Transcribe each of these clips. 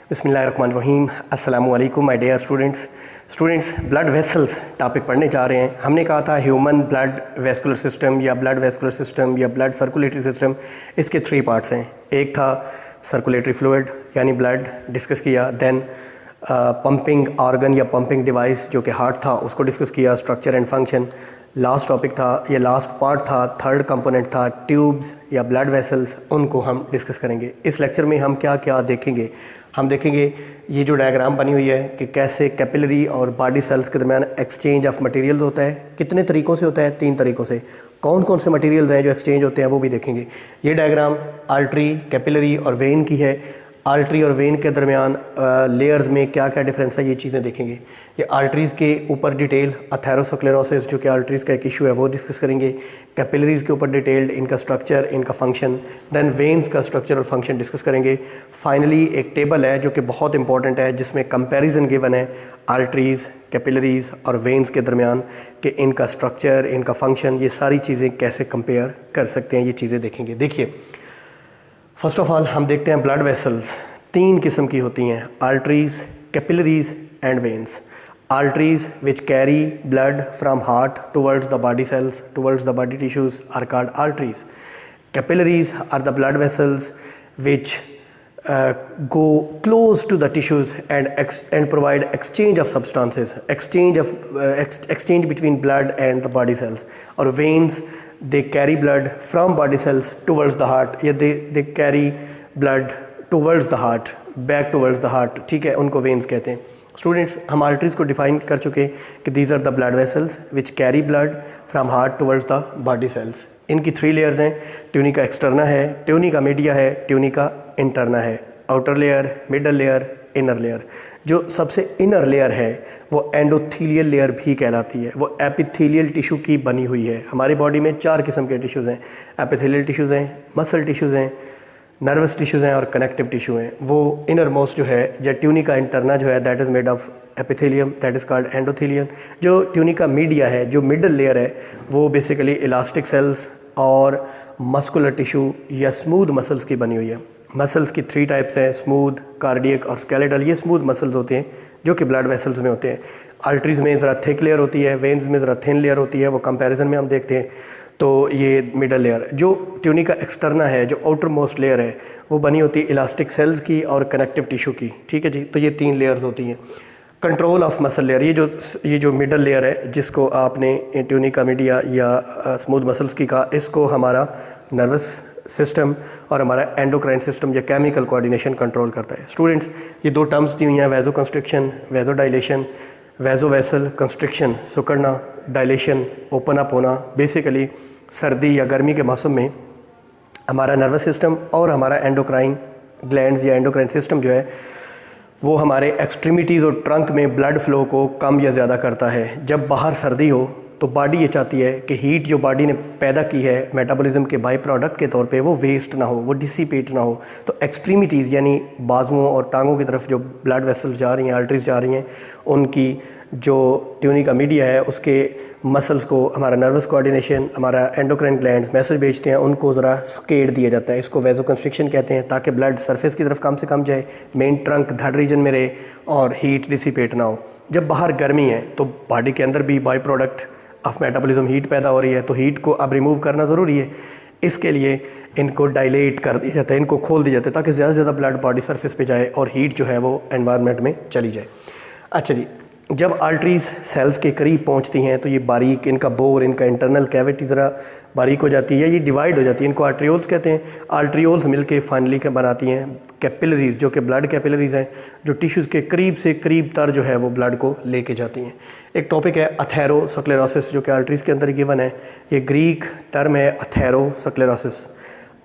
बिस्मिल्लाहिर्रहमानिर्रहीम। अस्सलामु अलैकुम my dear students blood vessels topic पढ़ने जा रहे हैं। हमने कहा था ह्यूमन ब्लड वेस्कुलर सिस्टम या ब्लड वेस्कुलर सिस्टम या ब्लड सर्कुलेटरी सिस्टम, इसके 3 पार्ट्स हैं। एक था सर्कुलेटरी फ्लूइड यानी ब्लड डिस्कस किया, देन पंपिंग ऑर्गन या पंपिंग डिवाइस जो कि हार्ट था उसको डिस्कस किया, structure and function. Last topic था, ये लास्ट पार्ट था, थर्ड कंपोनेंट था ट्यूब्स या ब्लड वेसल्स, उनको हम डिस्कस करेंगे। इस लेक्चर में हम क्या क्या देखेंगे, हम देखेंगे ये जो डायग्राम बनी हुई है कि कैसे कैपिलरी और बॉडी सेल्स के दरमियान एक्सचेंज ऑफ मटेरियल्स होता है। कितने तरीक़ों से होता है? 3 तरीक़ों से। कौन कौन से मटेरियल्स हैं जो एक्सचेंज होते हैं वो भी देखेंगे। ये डायग्राम आर्टरी, कैपिलरी और वेन की है। आर्टरी और वेन के दरमियान लेयर्स में क्या क्या डिफरेंस है ये चीज़ें देखेंगे। ये आर्टरीज़ के ऊपर डिटेल अथेरोस्क्लेरोसिस जो कि आर्टरीज़ का एक इशू है वो डिस्कस करेंगे। कैपिलरीज़ के ऊपर डिटेल्ड इनका स्ट्रक्चर, इनका फंक्शन, देन वेन्स का स्ट्रक्चर और फंक्शन डिस्कस करेंगे। फाइनली एक टेबल है जो कि बहुत इंपॉर्टेंट है जिसमें कंपैरिजन गिवन है आर्टरीज़, कैपिलरीज़ और वेन्स के दरमियान कि इनका स्ट्रक्चर, इनका फंक्शन, ये सारी चीज़ें कैसे कंपेयर कर सकते हैं, ये चीज़ें देखेंगे। देखिए फर्स्ट ऑफ ऑल हम देखते हैं ब्लड वेसल्स 3 किस्म की होती हैं, arteries, capillaries and veins. Arteries which carry blood from heart towards the body cells, towards the body tissues are called arteries. Capillaries are the blood vessels which go close to the tissues and provide exchange of substances, exchange between blood and the body cells. Or veins, they carry blood from body cells towards the heart, या they carry blood towards the heart, back towards the heart, ठीक है, उनको veins कहते हैं। Students हम arteries को define कर चुके कि these are the blood vessels which carry blood from heart towards the body cells. इनकी 3 लेयर्स हैं, ट्यूनिका एक्सटर्ना है, ट्यूनिका मीडिया है, ट्यूनिका इंटरना है। Outer layer, middle layer, inner layer. जो सबसे इनर लेयर है वो एंडोथीलियल लेयर भी कहलाती है, वो एपिथेलियल टिश्यू की बनी हुई है। हमारी बॉडी में 4 किस्म के टिश्यूज़ हैं, एपिथेलियल टिश्यूज़ हैं, मसल टिश्यूज़ हैं, नर्वस टिश्यूज़ हैं और कनेक्टिव टिश्यू हैं। वो इनर मोस्ट जो है या ट्यूनिका इंटरना जो है that is made of epithelium, that is called endothelium. जो ट्यूनिका मीडिया है, जो मिडल लेयर है, वो बेसिकली इलास्टिक सेल्स और मस्कुलर टिश्यू या स्मूथ मसल्स की बनी हुई है। मसल्स की 3 टाइप्स हैं, स्मूथ, कार्डियक और स्केलेटल। ये स्मूथ मसल्स होते हैं जो कि ब्लड वेसल्स में होते हैं। आर्टरीज़ में ज़रा थिक लेयर होती है, वेन्स में ज़रा थिन लेयर होती है, वो कंपैरिजन में हम देखते हैं। तो ये मिडल लेयर जो ट्यूनिका एक्सटर्ना है, जो आउटर मोस्ट लेयर है, वो बनी होती है इलास्टिक सेल्स की और कनेक्टिव टिश्यू की, ठीक है जी। तो ये 3 लेयर्स होती हैं। कंट्रोल ऑफ मसल लेयर, ये जो मिडल लेयर है जिसको आपने ट्यूनिका मीडिया या स्मूथ मसल्स की कहा, इसको हमारा नर्वस सिस्टम और हमारा एंडोक्राइन सिस्टम या केमिकल कोऑर्डिनेशन कंट्रोल करता है। स्टूडेंट्स ये 2 टर्म्स दी हुई हैं, वैजो कंस्ट्रिक्शन, वैजो डायलेशन। वैजो वेसल कंस्ट्रिक्शन सिकुड़ना, डायलेशन ओपन अप होना। बेसिकली सर्दी या गर्मी के मौसम में हमारा नर्वस सिस्टम और हमारा एंडोक्राइन ग्लैंड्स या एंडोक्राइन सिस्टम जो है वो हमारे एक्सट्रीमिटीज़ और ट्रंक में ब्लड फ्लो को कम या ज़्यादा करता है। जब बाहर सर्दी हो तो बॉडी ये चाहती है कि हीट जो बॉडी ने पैदा की है मेटाबॉलिज्म के बाई प्रोडक्ट के तौर पे वो वेस्ट ना हो, वो डिसिपेट ना हो। तो एक्सट्रीमिटीज़ यानी बाजुओं और टांगों की तरफ जो ब्लड वेसल्स जा रही हैं, आर्टरीज जा रही हैं, उनकी जो ट्यूनिका मीडिया है उसके मसल्स को हमारा नर्वस कोऑर्डिनेशन, हमारा एंडोक्राइन ग्लैंड्स मैसेज भेजते हैं, उनको ज़रा स्केड दिया जाता है। इसको वैजो कंस्ट्रिक्शन कहते हैं, ताकि ब्लड सरफेस की तरफ कम से कम जाए, मेन ट्रंक धड़ रीजन में रहे और हीट डिसिपेट ना हो। जब बाहर गर्मी है तो बॉडी के अंदर भी by product of metabolism heat पैदा हो रही है, तो हीट को अब रिमूव करना ज़रूरी है। इसके लिए इनको डायलेट कर दिया जाता है, इनको खोल दिया जाता है ताकि ज़्यादा से ज़्यादा ब्लड बॉडी सरफेस पे जाए और हीट जो है वो एनवायरनमेंट में चली जाए। अच्छा जी, जब आर्टरीज सेल्स के करीब पहुंचती हैं तो ये बारीक, इनका बोर, इनका इंटरनल कैविटी ज़रा बारीक हो जाती है, ये डिवाइड हो जाती है, इनको आर्ट्रियोल्स कहते हैं। आर्ट्रियोल्स मिलके फाइनली बनाती हैं कैपिलरीज, जो कि ब्लड कैपिलरीज हैं, जो टिश्यूज़ के करीब से करीब तर जो है वो ब्लड को लेके जाती हैं। एक टॉपिक है अथेरोस्क्लेरोसिस जो कि आर्टरीज के अंदर गिवन है। ये ग्रीक टर्म है अथेरोस्क्लेरोसिस।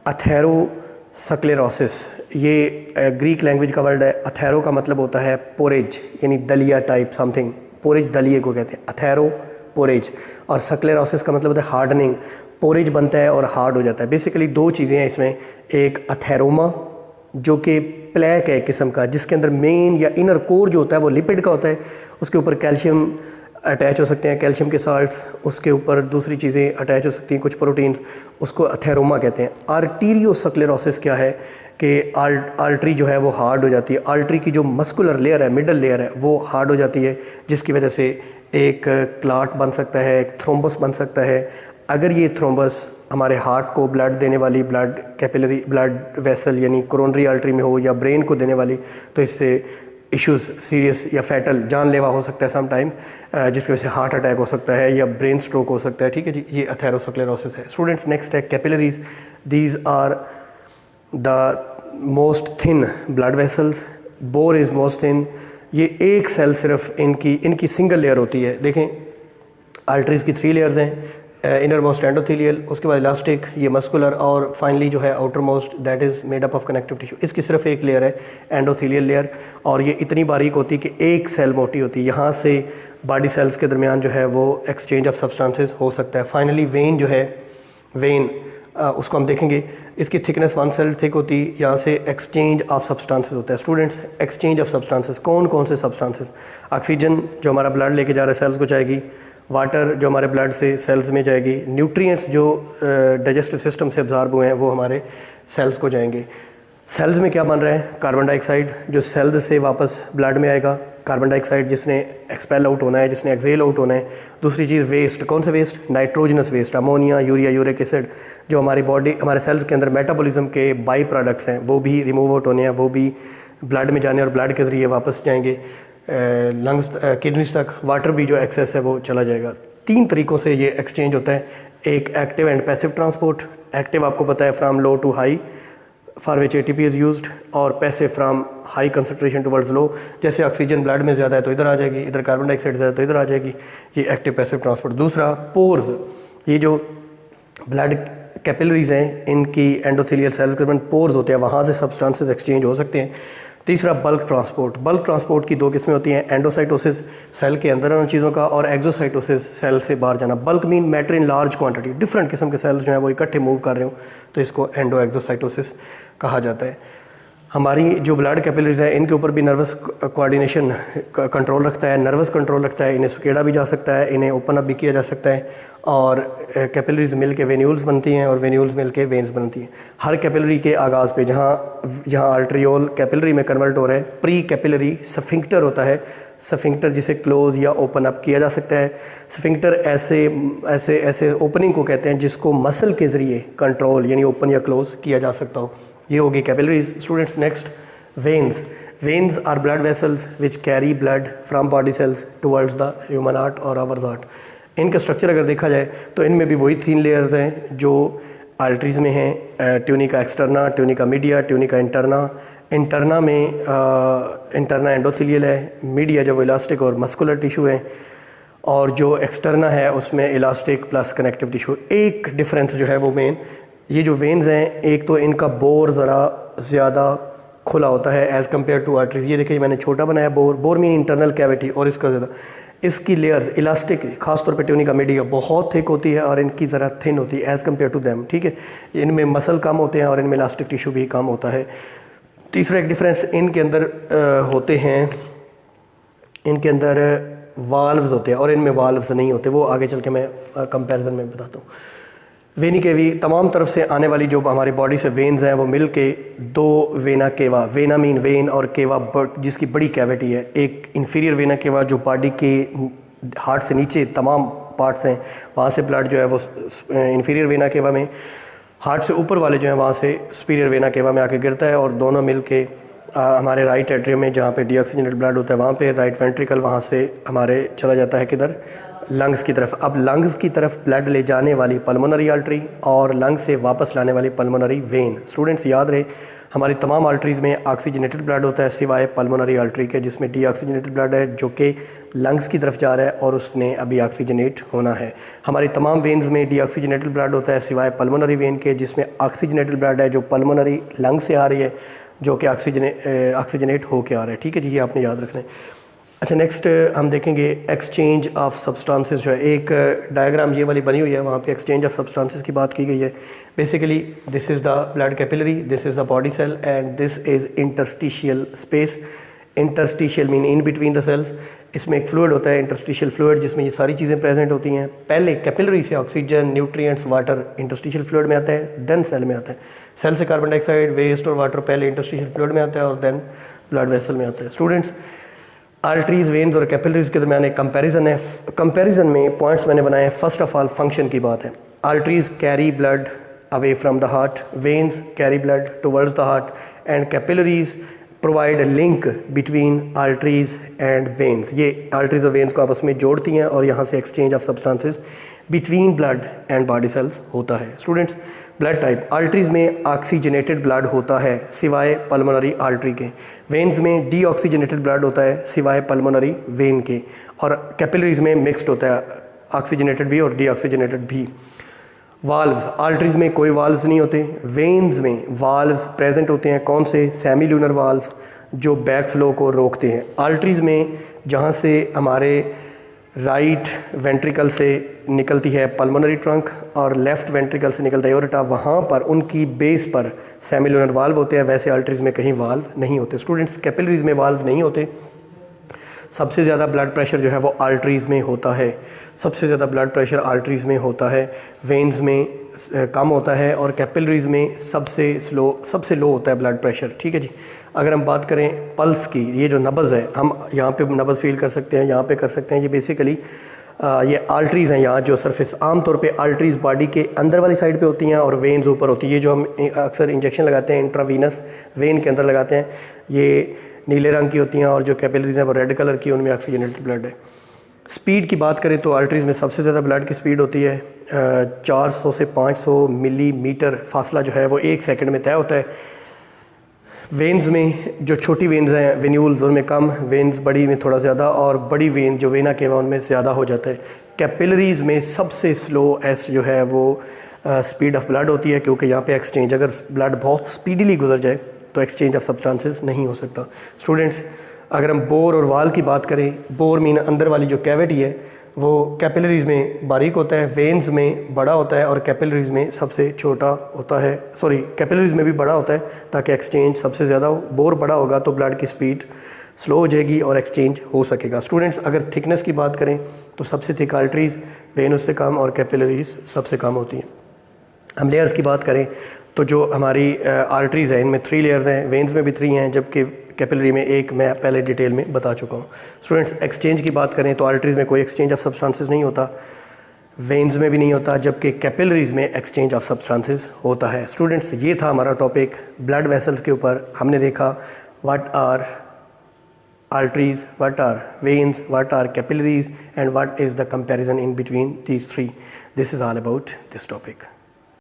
अथेरोस्क्लेरोसिस ये ग्रीक लैंग्वेज का वर्ड है। अथेरो का मतलब होता है पोरेज, यानी दलिया टाइप समथिंग, पोरेज दलिए को कहते हैं, अथेरो पोरेज। और स्क्लेरोसिस का मतलब होता है हार्डनिंग, पोरेज बनता है और हार्ड हो जाता है। बेसिकली 2 चीज़ें हैं इसमें, एक अथेरोमा जो कि प्लैक है किस्म का, जिसके अंदर मेन या इनर कोर जो होता है वो लिपिड का होता है, उसके ऊपर कैल्शियम अटैच हो सकते हैं, कैल्शियम के साल्ट्स, उसके ऊपर दूसरी चीज़ें अटैच हो सकती हैं, कुछ प्रोटीन्स, उसको अथेरोमा कहते हैं। आर्टीरियोस्क्लेरोसिस क्या है कि आर्टरी जो है वो हार्ड हो जाती है, आर्टरी की जो मस्कुलर लेयर है, मिडल लेयर है, वो हार्ड हो जाती है, जिसकी वजह से एक क्लाट बन सकता है, एक थ्रोम्बस बन सकता है। अगर ये थ्रोम्बस हमारे हार्ट को ब्लड देने वाली ब्लड कैपिलरी ब्लड वेसल यानी कोरोनरी आर्टरी में हो या ब्रेन को देने वाली, तो इससे इश्यूज सीरियस या फैटल जानलेवा हो सकता है सम टाइम, जिसकी वजह से हार्ट अटैक हो सकता है या ब्रेन स्ट्रोक हो सकता है। ठीक है जी, ये एथेरोस्क्लेरोसिस है। स्टूडेंट्स नेक्स्ट है capillaries. These are the most thin blood vessels, bore is most thin. ये एक सेल सिर्फ इनकी सिंगल लेयर होती है। देखें आर्टरीज़ की 3 लेयर्स हैं, इनर मोस्ट एंडोथेलियल, उसके बाद इलास्टिक, ये मस्कुलर, और फाइनली जो है outer most that is made up of connective tissue. इसकी सिर्फ एक लेयर है एंडोथेलियल लेयर, और ये इतनी बारीक होती है कि एक सेल मोटी होती है। यहाँ से बॉडी सेल्स के दरमियान जो है वो एक्सचेंज ऑफ सब्सटेंसेस हो सकता है। फाइनली वेन जो है, वेन उसको हम देखेंगे, इसकी थिकनेस 1 सेल थिक होती है। यहाँ से एक्सचेंज ऑफ सब्सटेंसेस होता है। स्टूडेंट्स एक्सचेंज ऑफ सब्सटेंसेस कौन कौन से सब्सटेंसेस? ऑक्सीजन जो हमारा ब्लड लेके जा रहा है सेल्स को जाएगी, वाटर जो हमारे ब्लड से सेल्स में जाएगी, न्यूट्रिएंट्स जो डाइजेस्टिव सिस्टम से अब्जॉर्ब हुए हैं वो हमारे सेल्स को जाएंगे। सेल्स में क्या बन रहा है? कार्बन डाइऑक्साइड जो सेल्स से वापस ब्लड में आएगा, कार्बन डाइऑक्साइड जिसने एक्सपेल आउट होना है, जिसने एक्सेल आउट होना है। दूसरी चीज़ वेस्ट, कौन सा waste? Nitrogenous waste, ammonia, urea, uric acid, जो हमारी बॉडी हमारे सेल्स के अंदर मेटाबॉलिज्म के बाई प्रोडक्ट्स हैं वो भी रिमूव आउट होने हैं, वो भी ब्लड में जाने और ब्लड के ज़रिए वापस जाएंगे लंग्स किडनीज तक। वाटर भी जो एक्सेस है वो चला जाएगा। 3 तरीक़ों से ये एक्सचेंज होता है। एक active and passive transport. Active आपको पता है from low to high for which ATP is used, और passive from high concentration towards low. जैसे ऑक्सीजन ब्लड में ज़्यादा है तो इधर आ जाएगी, इधर कार्बन डाइऑक्साइड ज़्यादा तो इधर आ जाएगी। ये एक्टिव पैसिव ट्रांसपोर्ट। दूसरा पोर्स, ये जो ब्लड कैपिलरीज हैं इनकी एंडोथेलियल सेल्स के अंदर पोर्स होते हैं, वहाँ से सब्सटेंसेस एक्सचेंज हो सकते हैं। तीसरा बल्क ट्रांसपोर्ट। बल्क ट्रांसपोर्ट की 2 किस्में होती हैं, एंडोसाइटोसिस सेल के अंदर आना चीज़ों का, और एक्सोसाइटोसिस सेल से बाहर जाना। Bulk mean matter in large quantity, different किस्म के सेल्स जो हैं वो इकट्ठे मूव कर रहे हो, तो इसको एंडो एक्सोसाइटोसिस कहा जाता है। हमारी जो ब्लड कैपिलरीज है इनके ऊपर भी नर्वस कोऑर्डिनेशन कंट्रोल रखता है, नर्वस कंट्रोल रखता है। इन्हें सुकेड़ा भी जा सकता है, इन्हें ओपन अप भी किया जा सकता है, और कैपिलरीज मिल के वेन्यूल्स बनती हैं और वेन्यूल्स मिल के वेन्स बनती हैं। हर कैपिलरी के आगाज़ पे जहाँ आर्ट्रियोल कैपिलरी में कन्वर्ट हो रहा है, प्री कैपिलरी स्फिंक्टर होता है। स्फिंक्टर जिसे क्लोज या ओपन अप किया जा सकता है। स्फिंक्टर ऐसे ओपनिंग को कहते हैं जिसको मसल के ज़रिए कंट्रोल यानी ओपन या क्लोज किया जा सकता हो। ये होगी capillaries. Students next veins. Veins are blood vessels which carry blood from body cells towards the human heart और आवर्स हार्ट। इनका स्ट्रक्चर अगर देखा जाए तो इनमें भी वही 3 लेयर्स हैं जो आर्टरीज में हैं, tunica externa, tunica media, tunica interna. Interna में इंटरना एंडोथेलियल है, मीडिया जो वो इलास्टिक और मस्कुलर टिश्यू है, और जो एक्सटर्ना है उसमें इलास्टिक प्लस कनेक्टिव टिश्यू। एक डिफरेंस जो है वो मेन, ये जो वेन्स हैं एक तो इनका बोर ज़रा ज़्यादा खुला होता है एज़ कम्पेयर टू आर्टरीज। ये देखिए मैंने छोटा बनाया बोर मीन इंटरनल कैविटी, और इसका ज़्यादा इसकी लेयर्स इलास्टिक खासतौर पे ट्यूनिका मीडिया बहुत थिक होती है और इनकी ज़रा थिन होती है एज़ कम्पेयर टू दैम। ठीक है, इनमें मसल कम होते हैं और इनमें इलास्टिक टिश्यू भी कम होता है। तीसरा एक डिफरेंस इनके अंदर होते हैं, इनके अंदर वाल्व्स होते हैं और इनमें वाल्व्स नहीं होते, वो आगे चल के मैं कंपैरिजन में बताता हूँ। वेनी केवी, तमाम तरफ से आने वाली जो हमारी बॉडी से वेन्स हैं वो मिल के 2 vena cava, vena mean when और केवा जिसकी बड़ी कैविटी है। एक इंफीरियर वेना केवा जो बॉडी के हार्ट से नीचे तमाम पार्ट्स हैं, वहाँ से ब्लड जो है वो इंफीरियर वेना केवा में, हार्ट से ऊपर वाले जो हैं वहाँ से सुपीरियर वेना केवा में आके गिरता है, और दोनों मिल के हमारे राइट एट्रियम में जहाँ पे डीऑक्सीजनेटेड ब्लड होता है वहाँ पे राइट वेंट्रिकल, वहाँ से हमारे चला जाता है किधर? लंग्स की तरफ। अब लंग्स की तरफ ब्लड ले जाने वाली पल्मोनरी आर्टरी और लंग्स से वापस लाने वाली पल्मोनरी वेन। स्टूडेंट्स याद रहे हमारी तमाम आर्टरीज़ में ऑक्सीजनेटेड ब्लड होता है सिवाय पल्मोनरी आर्टरी के, जिसमें डीऑक्सीजनेटेड ब्लड है जो कि लंग्स की तरफ जा रहा है और उसने अभी ऑक्सीजनेट होना है। हमारी तमाम वेन्स में डीऑक्सीजनेटेड ब्लड होता है सिवाय पल्मोनरी वेन के, जिसमें ऑक्सीजनेटेड ब्लड है जो पल्मोनरी लंग से आ रही है, जो कि ऑक्सीजनेट होके आ रहा है। ठीक है जी, ये आपने याद रखना है। अच्छा नेक्स्ट हम देखेंगे एक्सचेंज ऑफ सब्सटेंसेस जो है, एक डायग्राम ये वाली बनी हुई है, वहाँ पे एक्सचेंज ऑफ सब्सटेंसेस की बात की गई है। Basically this is the blood capillary, this is the body cell and this is interstitial space. Interstitial mean in between the cells. इसमें एक फ्लूइड होता है इंटरस्टिशियल फ्लूइड जिसमें ये सारी चीज़ें प्रेजेंट होती हैं। पहले कैपिलरी से oxygen, nutrients, water interstitial fluid में आता है, देन सेल में आता है। सेल से कार्बन डाइऑक्साइड, वेस्ट और वाटर पहले इंटरस्टिशियल फ्लूइड में आता है और देन ब्लड वेसल में आता है। स्टूडेंट्स, आर्टरीज, वेन्स और कैपिलरीज के दरमियान एक कंपैरिजन है। कंपैरिजन में पॉइंट्स मैंने बनाए हैं। फर्स्ट ऑफ ऑल फंक्शन की बात है। Arteries carry blood away from the heart, veins carry blood towards the heart and capillaries provide link between arteries and veins. ये आर्टरीज और वेन्स को आपस में जोड़ती हैं और यहाँ से exchange of substances between blood and body cells होता है। स्टूडेंट्स, ब्लड टाइप, आर्टरीज में ऑक्सीजनेटेड ब्लड होता है सिवाय पल्मोनरी आर्टरी के, वेन्स में डीऑक्सीजनेटेड ब्लड होता है सिवाय पल्मोनरी वेन के, और कैपिलरीज में मिक्स्ड होता है, ऑक्सीजनेटेड भी और डीऑक्सीजनेटेड भी। वाल्व्स, आर्टरीज में कोई वाल्व्स नहीं होते, वेन्स में वाल्व्स प्रेजेंट होते हैं। कौन से? सेमील्यूनर वाल्व्स जो बैक फ्लो को रोकते हैं। आर्टरीज में जहाँ से हमारे राइट वेंट्रिकल से निकलती है पल्मोनरी ट्रंक और लेफ्ट वेंट्रिकल से निकलता है एओर्टा, वहाँ पर उनकी बेस पर सेमील्यूनर वाल्व होते हैं। वैसे आर्टरीज में कहीं वाल्व नहीं होते। स्टूडेंट्स, कैपिलरीज में वाल्व नहीं होते। सबसे ज़्यादा ब्लड प्रेशर जो है वो आर्टरीज़ में होता है। सबसे ज़्यादा ब्लड प्रेशर आर्टरीज़ में होता है, वेन्स में कम होता है और कैपिलरीज़ में सबसे लो होता है ब्लड प्रेशर। ठीक है जी। अगर हम बात करें पल्स की, ये जो नब्ज़ है, हम यहाँ पे नब्ज़ फील कर सकते हैं, यहाँ पे कर सकते हैं। ये बेसिकली ये आर्टरीज़ हैं यहाँ जो सरफेस, आमतौर पे आर्टरीज़ बॉडी के अंदर वाली साइड पे होती हैं और वेन्स ऊपर होती है। ये जो हम अक्सर इंजेक्शन लगाते हैं इंट्रावीनस वेन के अंदर लगाते हैं, ये नीले रंग की होती हैं और जो कैपिलरीज हैं वो रेड कलर की, उनमें ऑक्सीजनेटेड ब्लड है। स्पीड की बात करें तो आर्टरीज में सबसे ज़्यादा ब्लड की स्पीड होती है 400 से 500 मिलीमीटर फासला जो है वो 1 सेकंड में तय होता है। वेन्स में जो छोटी वेन्स हैं वेन्यूल्स, उनमें कम, वेन्स बड़ी में थोड़ा ज़्यादा, और बड़ी वेन जो वेना केवा उनमें ज़्यादा हो जाता है। कैपिलरीज में सबसे स्लो एस जो है वो स्पीड ऑफ ब्लड होती है, क्योंकि यहाँ पे एक्सचेंज, अगर ब्लड बहुत स्पीडीली गुजर जाए तो एक्सचेंज ऑफ सब्सटेंसेस नहीं हो सकता। स्टूडेंट्स, अगर हम बोर और वाल की बात करें, बोर मीन अंदर वाली जो कैविटी है वो कैपिलरीज में बारीक होता है, वेन्स में बड़ा होता है और कैपिलरीज में सबसे छोटा होता है। कैपिलरीज में भी बड़ा होता है ताकि एक्सचेंज सबसे ज़्यादा हो। बोर बड़ा होगा तो ब्लड की स्पीड स्लो हो जाएगी और एक्सचेंज हो सकेगा। स्टूडेंट्स, अगर थिकनेस की बात करें तो सबसे थिक आर्टरीज, वेन उससे कम और कैपिलरीज सबसे कम होती हैं। हम लेयर्स की बात करें तो जो हमारी आर्टरीज़ हैं इनमें 3 लेयर्स हैं, वेन्स में भी 3 हैं, जबकि कैपिलरी में एक मैं पहले डिटेल में बता चुका हूँ। स्टूडेंट्स, एक्सचेंज की बात करें तो आर्टरीज़ में कोई एक्सचेंज ऑफ सब्सटेंसेस नहीं होता, वेन्स में भी नहीं होता, जबकि कैपिलरीज़ में एक्सचेंज ऑफ सब्सटेंसेस होता है। स्टूडेंट्स, ये था हमारा टॉपिक ब्लड वेसल्स के ऊपर। हमने देखा what are arteries, what are veins, what are capillaries, and what is the comparison in between these three. This is all about this topic.